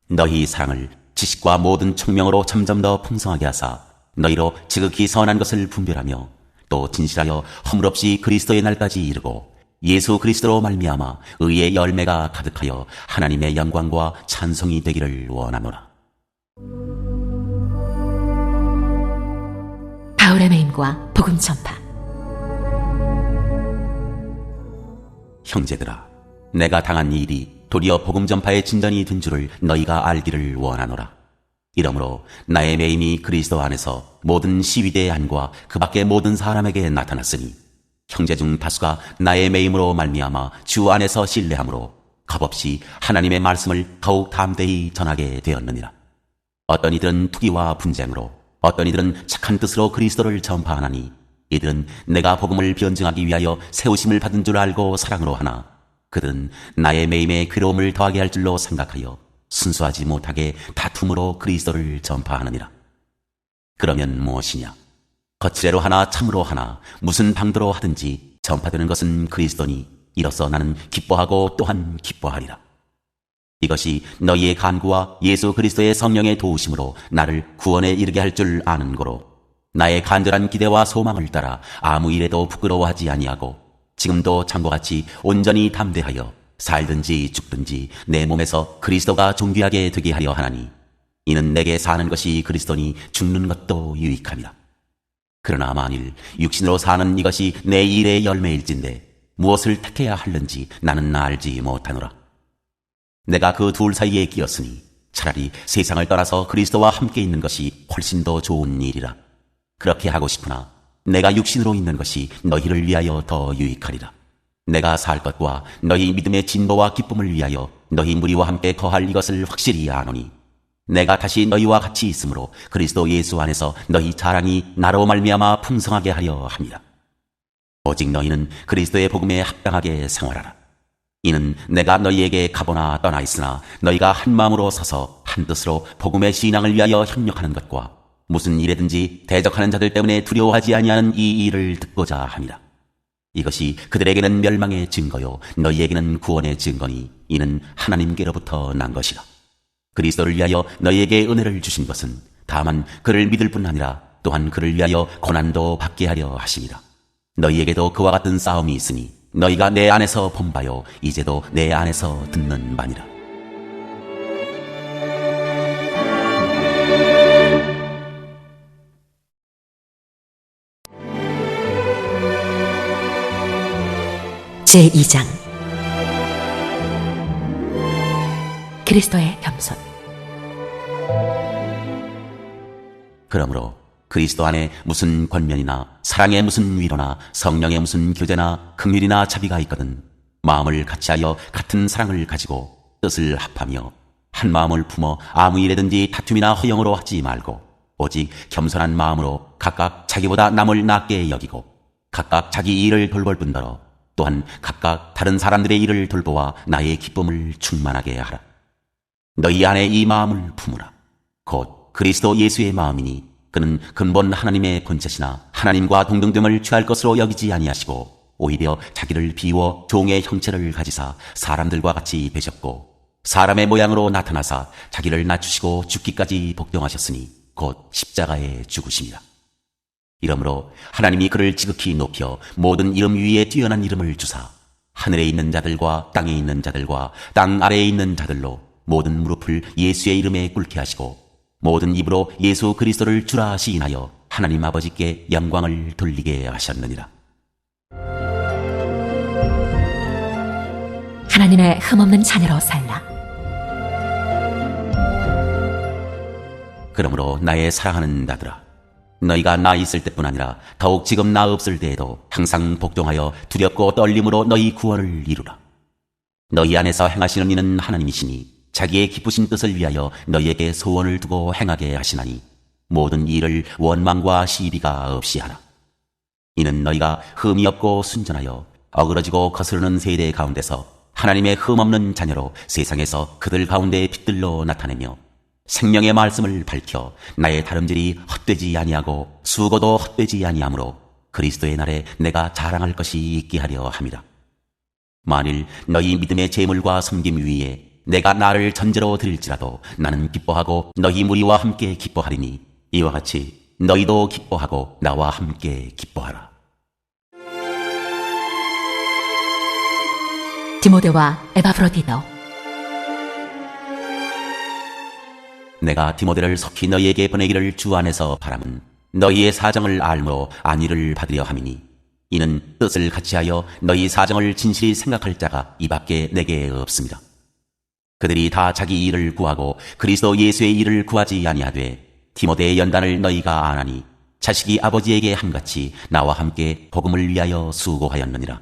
너희 사랑을 지식과 모든 총명으로 점점 더 풍성하게 하사 너희로 지극히 선한 것을 분별하며 또 진실하여 허물없이 그리스도의 날까지 이르고 예수 그리스도로 말미암아 의의 열매가 가득하여 하나님의 영광과 찬송이 되기를 원하노라. 바울의 매임과 복음 전파. 형제들아, 내가 당한 이 일이 도리어 복음 전파의 진전이 된 줄을 너희가 알기를 원하노라. 이러므로 나의 매임이 그리스도 안에서 모든 시위대의 안과 그 밖의 모든 사람에게 나타났으니 형제 중 다수가 나의 매임으로 말미암아 주 안에서 신뢰함으로 값없이 하나님의 말씀을 더욱 담대히 전하게 되었느니라. 어떤 이들은 투기와 분쟁으로, 어떤 이들은 착한 뜻으로 그리스도를 전파하나니 이들은 내가 복음을 변증하기 위하여 세우심을 받은 줄 알고 사랑으로 하나 그들은 나의 매임에 괴로움을 더하게 할 줄로 생각하여 순수하지 못하게 다툼으로 그리스도를 전파하느니라. 그러면 무엇이냐? 거칠애로 하나 참으로 하나 무슨 방도로 하든지 전파되는 것은 그리스도니 이로써 나는 기뻐하고 또한 기뻐하리라. 이것이 너희의 간구와 예수 그리스도의 성령의 도우심으로 나를 구원에 이르게 할 줄 아는 고로 나의 간절한 기대와 소망을 따라 아무 일에도 부끄러워하지 아니하고 지금도 참과 같이 온전히 담대하여 살든지 죽든지 내 몸에서 그리스도가 존귀하게 되게 하려 하나니 이는 내게 사는 것이 그리스도니 죽는 것도 유익함이라. 그러나 만일 육신으로 사는 이것이 내 일의 열매일진데 무엇을 택해야 할는지 나는 알지 못하노라. 내가 그 둘 사이에 끼었으니 차라리 세상을 떠나서 그리스도와 함께 있는 것이 훨씬 더 좋은 일이라. 그렇게 하고 싶으나 내가 육신으로 있는 것이 너희를 위하여 더 유익하리라. 내가 살 것과 너희 믿음의 진보와 기쁨을 위하여 너희 무리와 함께 거할 이것을 확실히 아노니 내가 다시 너희와 같이 있으므로 그리스도 예수 안에서 너희 자랑이 나로 말미암아 풍성하게 하려 함이라. 오직 너희는 그리스도의 복음에 합당하게 생활하라. 이는 내가 너희에게 가보나 떠나 있으나 너희가 한 마음으로 서서 한 뜻으로 복음의 신앙을 위하여 협력하는 것과 무슨 일에든지 대적하는 자들 때문에 두려워하지 아니하는 이 일을 듣고자 함이라. 이것이 그들에게는 멸망의 증거요 너희에게는 구원의 증거니 이는 하나님께로부터 난 것이라. 그리스도를 위하여 너희에게 은혜를 주신 것은 다만 그를 믿을 뿐 아니라 또한 그를 위하여 고난도 받게 하려 하심이라. 너희에게도 그와 같은 싸움이 있으니 너희가 내 안에서 본 바요 이제도 내 안에서 듣는 바니라. 제2장 그리스도의 겸손. 그러므로 그리스도 안에 무슨 권면이나 사랑의 무슨 위로나 성령의 무슨 교제나 긍휼이나 자비가 있거든 마음을 같이하여 같은 사랑을 가지고 뜻을 합하며 한 마음을 품어 아무 일에든지 다툼이나 허영으로 하지 말고 오직 겸손한 마음으로 각각 자기보다 남을 낮게 여기고 각각 자기 일을 돌볼 뿐더러 또한 각각 다른 사람들의 일을 돌보아 나의 기쁨을 충만하게 하라. 너희 안에 이 마음을 품으라. 곧 그리스도 예수의 마음이니 그는 근본 하나님의 본체시나 하나님과 동등됨을 취할 것으로 여기지 아니하시고 오히려 자기를 비워 종의 형체를 가지사 사람들과 같이 되셨고 사람의 모양으로 나타나사 자기를 낮추시고 죽기까지 복종하셨으니 곧 십자가에 죽으심이라. 이러므로 하나님이 그를 지극히 높여 모든 이름 위에 뛰어난 이름을 주사 하늘에 있는 자들과 땅에 있는 자들과 땅 아래에 있는 자들로 모든 무릎을 예수의 이름에 꿇게 하시고 모든 입으로 예수 그리스도를 주라 시인하여 하나님 아버지께 영광을 돌리게 하셨느니라. 하나님의 흠없는 자녀로 살라. 그러므로 나의 사랑하는 자들아, 너희가 나 있을 때뿐 아니라 더욱 지금 나 없을 때에도 항상 복종하여 두렵고 떨림으로 너희 구원을 이루라. 너희 안에서 행하시는 이는 하나님이시니 자기의 기쁘신 뜻을 위하여 너희에게 소원을 두고 행하게 하시나니 모든 일을 원망과 시비가 없이 하라. 이는 너희가 흠이 없고 순전하여 어그러지고 거스르는 세대 가운데서 하나님의 흠없는 자녀로 세상에서 그들 가운데 빛들로 나타내며 생명의 말씀을 밝혀 나의 다름질이 헛되지 아니하고 수고도 헛되지 아니하므로 그리스도의 날에 내가 자랑할 것이 있게 하려 함이라. 만일 너희 믿음의 제물과 섬김 위에 내가 나를 전제로 드릴지라도 나는 기뻐하고 너희 무리와 함께 기뻐하리니 이와 같이 너희도 기뻐하고 나와 함께 기뻐하라. 디모데와 에바브로디도. 내가 디모데를 속히 너희에게 보내기를 주 안에서 바람은 너희의 사정을 알므로 안위를 받으려 함이니 이는 뜻을 같이하여 너희 사정을 진실히 생각할 자가 이밖에 내게 없습니다. 그들이 다 자기 일을 구하고 그리스도 예수의 일을 구하지 아니하되 디모데의 연단을 너희가 아나니 자식이 아버지에게 함같이 나와 함께 복음을 위하여 수고하였느니라.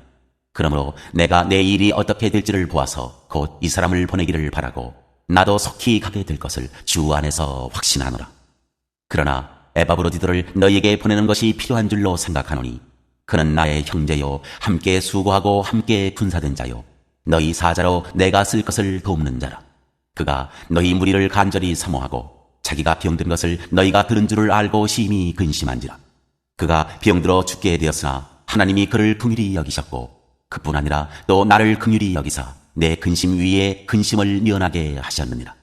그러므로 내가 내 일이 어떻게 될지를 보아서 곧 이 사람을 보내기를 바라고 나도 속히 가게 될 것을 주 안에서 확신하노라. 그러나 에바브로디도를 너희에게 보내는 것이 필요한 줄로 생각하노니 그는 나의 형제요 함께 수고하고 함께 군사된 자요 너희 사자로 내가 쓸 것을 돕는 자라. 그가 너희 무리를 간절히 사모하고 자기가 병든 것을 너희가 들은 줄을 알고 심히 근심한지라. 그가 병들어 죽게 되었으나 하나님이 그를 긍휼히 여기셨고 그뿐 아니라 또 나를 긍휼히 여기사 내 근심 위에 근심을 면하게 하셨느니라.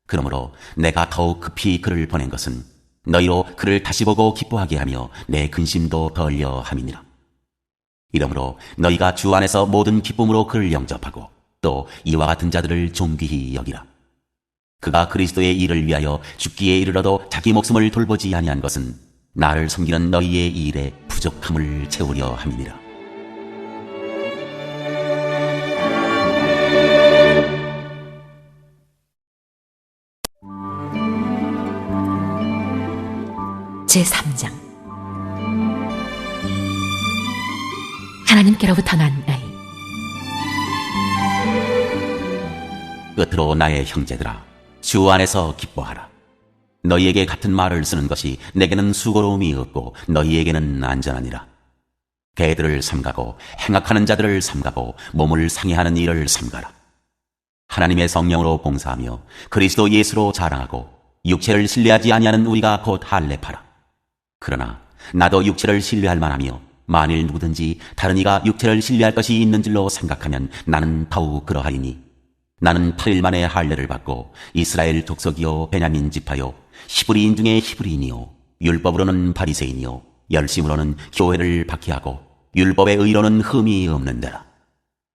그러므로 내가 더욱 급히 그를 보낸 것은 너희로 그를 다시 보고 기뻐하게 하며 내 근심도 덜려 함이니라. 이러므로 너희가 주 안에서 모든 기쁨으로 그를 영접하고 또 이와 같은 자들을 존귀히 여기라. 그가 그리스도의 일을 위하여 죽기에 이르러도 자기 목숨을 돌보지 아니한 것은 나를 섬기는 너희의 일에 부족함을 채우려 함이니라. 제3장. 하나님께로부터 난 의. 끝으로 나의 형제들아, 주 안에서 기뻐하라. 너희에게 같은 말을 쓰는 것이 내게는 수고로움이 없고 너희에게는 안전하니라. 개들을 삼가고 행악하는 자들을 삼가고 몸을 상해하는 일을 삼가라. 하나님의 성령으로 봉사하며 그리스도 예수로 자랑하고 육체를 신뢰하지 아니하는 우리가 곧 할례파라. 그러나 나도 육체를 신뢰할 만하며 만일 누구든지 다른 이가 육체를 신뢰할 것이 있는 줄로 생각하면 나는 더욱 그러하리니 나는 8일 만에 할례를 받고 이스라엘 족속이요 베냐민 지파요 히브리인 중에 히브리인이요 율법으로는 바리새인이요 열심으로는 교회를 박해하고 율법의 의로는 흠이 없는 데라.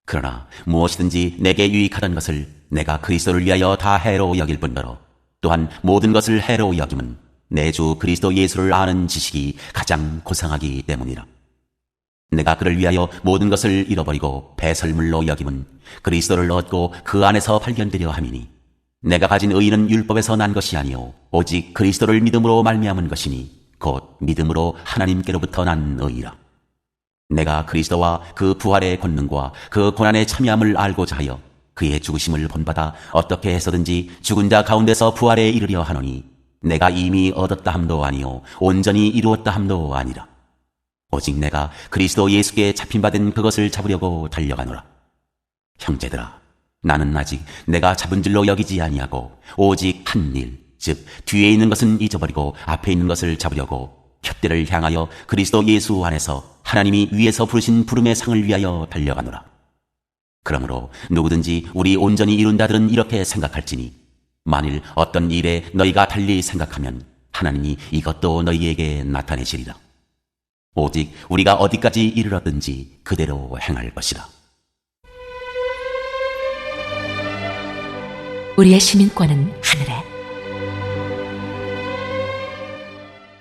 그러나 무엇이든지 내게 유익하던 것을 내가 그리스도를 위하여 다 해로 여길 뿐더러 또한 모든 것을 해로 여김은 내 주 그리스도 예수를 아는 지식이 가장 고상하기 때문이라. 내가 그를 위하여 모든 것을 잃어버리고 배설물로 여김은 그리스도를 얻고 그 안에서 발견되려 함이니 내가 가진 의는 율법에서 난 것이 아니요 오직 그리스도를 믿음으로 말미암은 것이니 곧 믿음으로 하나님께로부터 난 의라. 내가 그리스도와 그 부활의 권능과 그 고난의 참여함을 알고자 하여 그의 죽으심을 본받아 어떻게 해서든지 죽은 자 가운데서 부활에 이르려 하노니 내가 이미 얻었다 함도 아니요 온전히 이루었다 함도 아니라. 오직 내가 그리스도 예수께 잡힌 바 된 그것을 잡으려고 달려가노라. 형제들아, 나는 아직 내가 잡은 줄로 여기지 아니하고 오직 한 일, 즉 뒤에 있는 것은 잊어버리고 앞에 있는 것을 잡으려고 푯대를 향하여 그리스도 예수 안에서 하나님이 위에서 부르신 부름의 상을 위하여 달려가노라. 그러므로 누구든지 우리 온전히 이룬 자들은 이렇게 생각할지니 만일 어떤 일에 너희가 달리 생각하면 하나님이 이것도 너희에게 나타내시리라. 오직 우리가 어디까지 이르렀든지 그대로 행할 것이라. 우리의 시민권은 하늘에.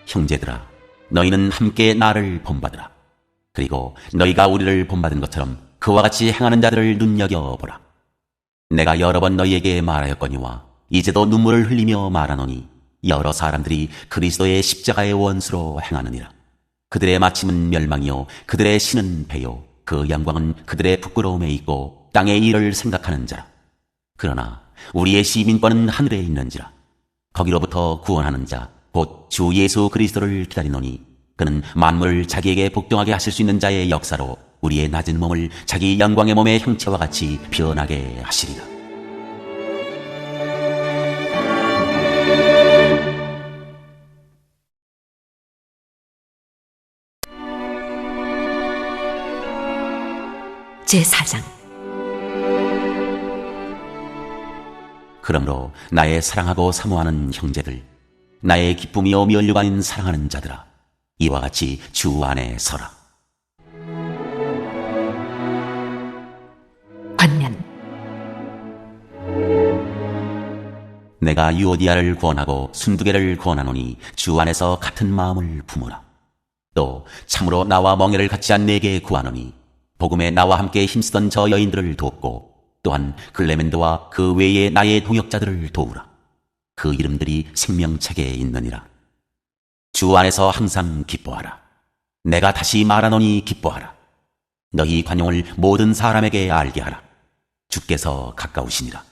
형제들아, 너희는 함께 나를 본받으라. 그리고 너희가 우리를 본받은 것처럼 그와 같이 행하는 자들을 눈여겨보라. 내가 여러 번 너희에게 말하였거니와 이제도 눈물을 흘리며 말하노니 여러 사람들이 그리스도의 십자가의 원수로 행하느니라. 그들의 마침은 멸망이요 그들의 신은 배요 그 영광은 그들의 부끄러움에 있고 땅의 일을 생각하는 자라. 그러나 우리의 시민권은 하늘에 있는지라. 거기로부터 구원하는 자 곧 주 예수 그리스도를 기다리노니 그는 만물을 자기에게 복종하게 하실 수 있는 자의 역사로 우리의 낮은 몸을 자기 영광의 몸의 형체와 같이 변하게 하시리라. 제4장. 그러므로 나의 사랑하고 사모하는 형제들, 나의 기쁨이요 면류가 아닌 사랑하는 자들아, 이와 같이 주 안에 서라. 관면. 내가 유오디아를 구원하고 순두개를 구원하노니 주 안에서 같은 마음을 품으라. 또 참으로 나와 멍에를 같이 한 네게 구하노니 복음에 나와 함께 힘쓰던 저 여인들을 돕고 또한 클레멘도와 그 외의 나의 동역자들을 도우라. 그 이름들이 생명책에 있느니라. 주 안에서 항상 기뻐하라. 내가 다시 말하노니 기뻐하라. 너희 관용을 모든 사람에게 알게 하라. 주께서 가까우시니라.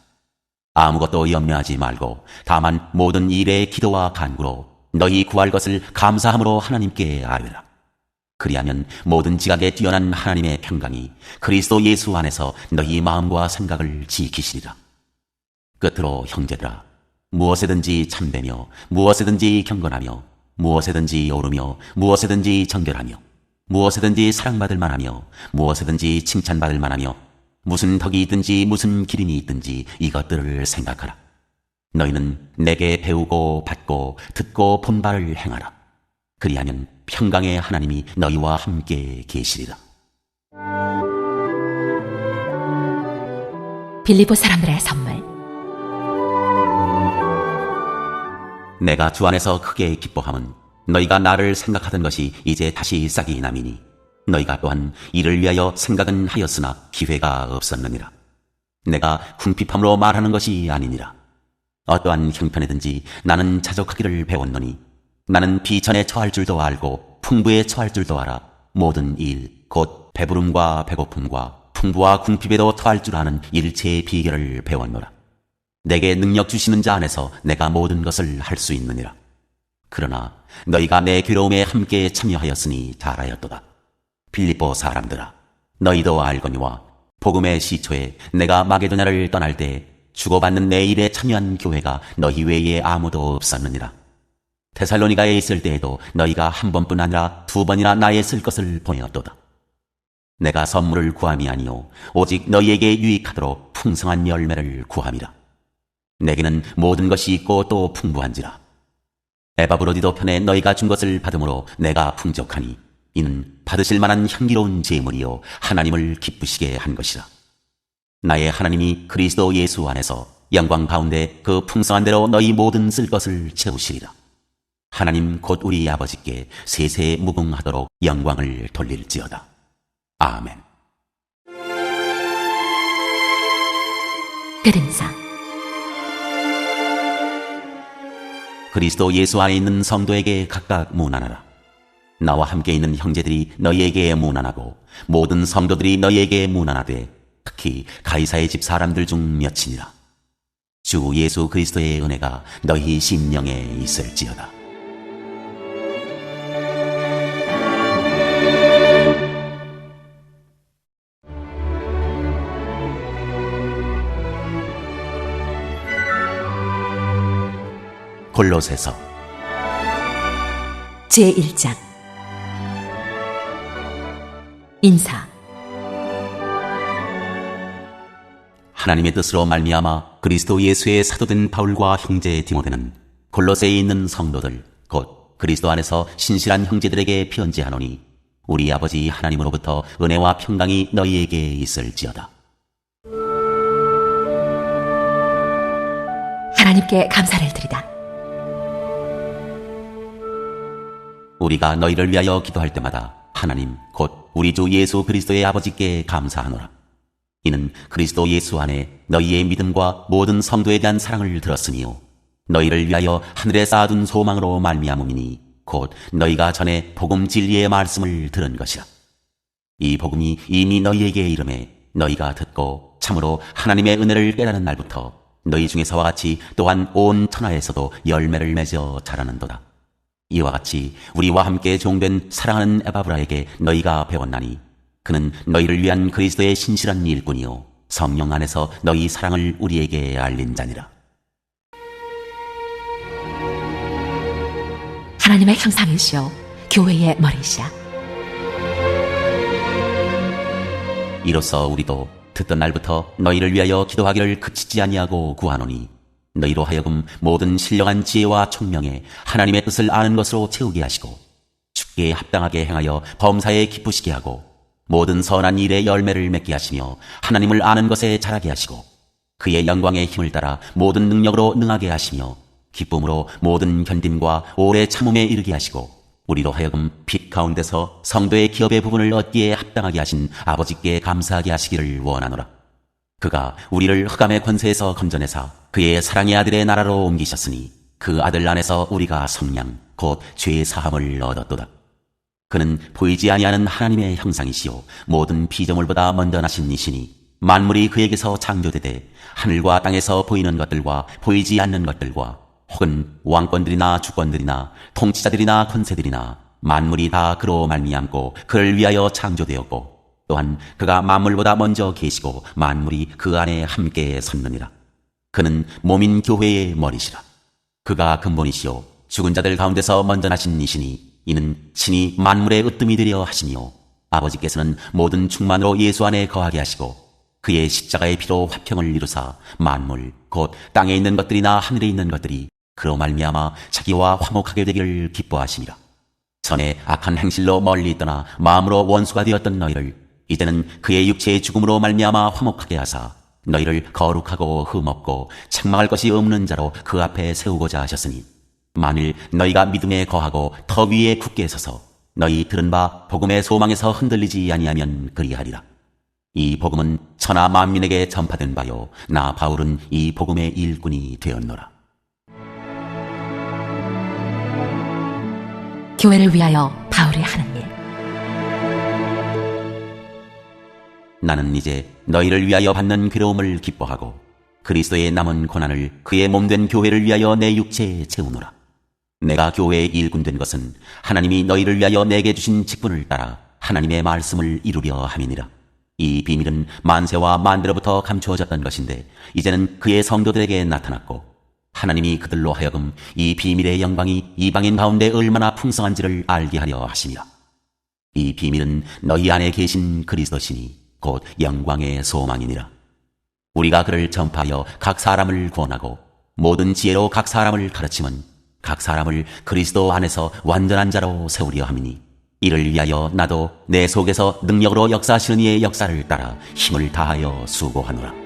아무것도 염려하지 말고 다만 모든 일에 기도와 간구로 너희 구할 것을 감사함으로 하나님께 아뢰라. 그리하면 모든 지각에 뛰어난 하나님의 평강이 그리스도 예수 안에서 너희 마음과 생각을 지키시리라. 끝으로 형제들아, 무엇에든지 참되며 무엇에든지 경건하며 무엇에든지 오르며 무엇에든지 정결하며 무엇에든지 사랑받을 만하며 무엇에든지 칭찬받을 만하며 무슨 덕이 있든지 무슨 기림이 있든지 이것들을 생각하라. 너희는 내게 배우고 받고 듣고 본 바를 행하라. 그리하면 평강의 하나님이 너희와 함께 계시리라. 빌립보 사람들의 선물. 내가 주 안에서 크게 기뻐함은 너희가 나를 생각하던 것이 이제 다시 싹이 남이니 너희가 또한 이를 위하여 생각은 하였으나 기회가 없었느니라. 내가 궁핍함으로 말하는 것이 아니니라. 어떠한 형편에든지 나는 자족하기를 배웠노니 나는 비천에 처할 줄도 알고 풍부에 처할 줄도 알아 모든 일 곧 배부름과 배고픔과 풍부와 궁핍에도 처할 줄 아는 일체의 비결을 배웠노라. 내게 능력 주시는 자 안에서 내가 모든 것을 할 수 있느니라. 그러나 너희가 내 괴로움에 함께 참여하였으니 잘하였도다. 빌립보 사람들아, 너희도 알거니와 복음의 시초에 내가 마게도냐를 떠날 때 주고받는 내 일에 참여한 교회가 너희 외에 아무도 없었느니라. 데살로니가에 있을 때에도 너희가 한 번뿐 아니라 두 번이나 나의 쓸 것을 보내었도다. 내가 선물을 구함이 아니요 오직 너희에게 유익하도록 풍성한 열매를 구함이라. 내게는 모든 것이 있고 또 풍부한지라. 에바브로디도 편에 너희가 준 것을 받음으로 내가 풍족하니 이는 받으실 만한 향기로운 제물이요 하나님을 기쁘시게 한 것이라. 나의 하나님이 그리스도 예수 안에서 영광 가운데 그 풍성한 대로 너희 모든 쓸 것을 채우시리라. 하나님 곧 우리 아버지께 세세 무궁하도록 영광을 돌릴지어다. 아멘. 끝인사. 그리스도 예수 안에 있는 성도에게 각각 문안하라. 나와 함께 있는 형제들이 너희에게 문안하고 모든 성도들이 너희에게 문안하되 특히 가이사의 집 사람들 중 몇이니라. 주 예수 그리스도의 은혜가 너희 심령에 있을지어다. 골로새서 제1장 인사. 하나님의 뜻으로 말미암아 그리스도 예수의 사도된 바울과 형제 디모데는 골로새에 있는 성도들 곧 그리스도 안에서 신실한 형제들에게 편지하노니 우리 아버지 하나님으로부터 은혜와 평강이 너희에게 있을지어다. 하나님께 감사를 드리다. 우리가 너희를 위하여 기도할 때마다 하나님 곧 우리 주 예수 그리스도의 아버지께 감사하노라. 이는 그리스도 예수 안에 너희의 믿음과 모든 성도에 대한 사랑을 들었으니요 너희를 위하여 하늘에 쌓아둔 소망으로 말미암음이니 곧 너희가 전에 복음 진리의 말씀을 들은 것이라. 이 복음이 이미 너희에게 이름에 너희가 듣고 참으로 하나님의 은혜를 깨달은 날부터 너희 중에서와 같이 또한 온 천하에서도 열매를 맺어 자라는도다. 이와 같이 우리와 함께 종된 사랑하는 에바브라에게 너희가 배웠나니 그는 너희를 위한 그리스도의 신실한 일꾼이요 성령 안에서 너희 사랑을 우리에게 알린 자니라. 하나님의 형상이시오 교회의 머리시야. 이로써 우리도 듣던 날부터 너희를 위하여 기도하기를 그치지 아니하고 구하노니 너희로 하여금 모든 신령한 지혜와 총명에 하나님의 뜻을 아는 것으로 채우게 하시고 주께 합당하게 행하여 범사에 기쁘시게 하고 모든 선한 일에 열매를 맺게 하시며 하나님을 아는 것에 자라게 하시고 그의 영광의 힘을 따라 모든 능력으로 능하게 하시며 기쁨으로 모든 견딤과 오래 참음에 이르게 하시고 우리로 하여금 빛 가운데서 성도의 기업의 부분을 얻기에 합당하게 하신 아버지께 감사하게 하시기를 원하노라. 그가 우리를 흑암의 권세에서 건져내사 그의 사랑의 아들의 나라로 옮기셨으니 그 아들 안에서 우리가 성량 곧 죄의 사함을 얻었도다. 그는 보이지 아니하는 하나님의 형상이시요 모든 피조물보다 먼저 나신 이시니 만물이 그에게서 창조되되 하늘과 땅에서 보이는 것들과 보이지 않는 것들과 혹은 왕권들이나 주권들이나 통치자들이나 권세들이나 만물이 다 그로 말미암고 그를 위하여 창조되었고 또한 그가 만물보다 먼저 계시고 만물이 그 안에 함께 섰느니라. 그는 몸인 교회의 머리시라. 그가 근본이시요 죽은 자들 가운데서 먼저 나신 이시니 이는 친히 만물의 으뜸이 되려 하시니요 아버지께서는 모든 충만으로 예수 안에 거하게 하시고 그의 십자가의 피로 화평을 이루사 만물 곧 땅에 있는 것들이나 하늘에 있는 것들이 그로 말미암아 자기와 화목하게 되기를 기뻐하시니라. 전에 악한 행실로 멀리 떠나 마음으로 원수가 되었던 너희를 이제는 그의 육체의 죽음으로 말미암아 화목하게 하사 너희를 거룩하고 흠없고 책망할 것이 없는 자로 그 앞에 세우고자 하셨으니 만일 너희가 믿음에 거하고 더 위에 굳게 서서 너희 들은 바 복음의 소망에서 흔들리지 아니하면 그리하리라. 이 복음은 천하 만민에게 전파된 바요 나 바울은 이 복음의 일꾼이 되었노라. 교회를 위하여 바울이 하는 일. 나는 이제 너희를 위하여 받는 괴로움을 기뻐하고 그리스도의 남은 고난을 그의 몸된 교회를 위하여 내 육체에 채우노라. 내가 교회의 일꾼 된 것은 하나님이 너희를 위하여 내게 주신 직분을 따라 하나님의 말씀을 이루려 함이니라. 이 비밀은 만세와 만대로부터 감추어졌던 것인데 이제는 그의 성도들에게 나타났고 하나님이 그들로 하여금 이 비밀의 영광이 이방인 가운데 얼마나 풍성한지를 알게 하려 하심이라. 이 비밀은 너희 안에 계신 그리스도시니 곧 영광의 소망이니라. 우리가 그를 전파하여 각 사람을 구원하고 모든 지혜로 각 사람을 가르침은 각 사람을 그리스도 안에서 완전한 자로 세우려 함이니 이를 위하여 나도 내 속에서 능력으로 역사하시는 이의 역사를 따라 힘을 다하여 수고하노라.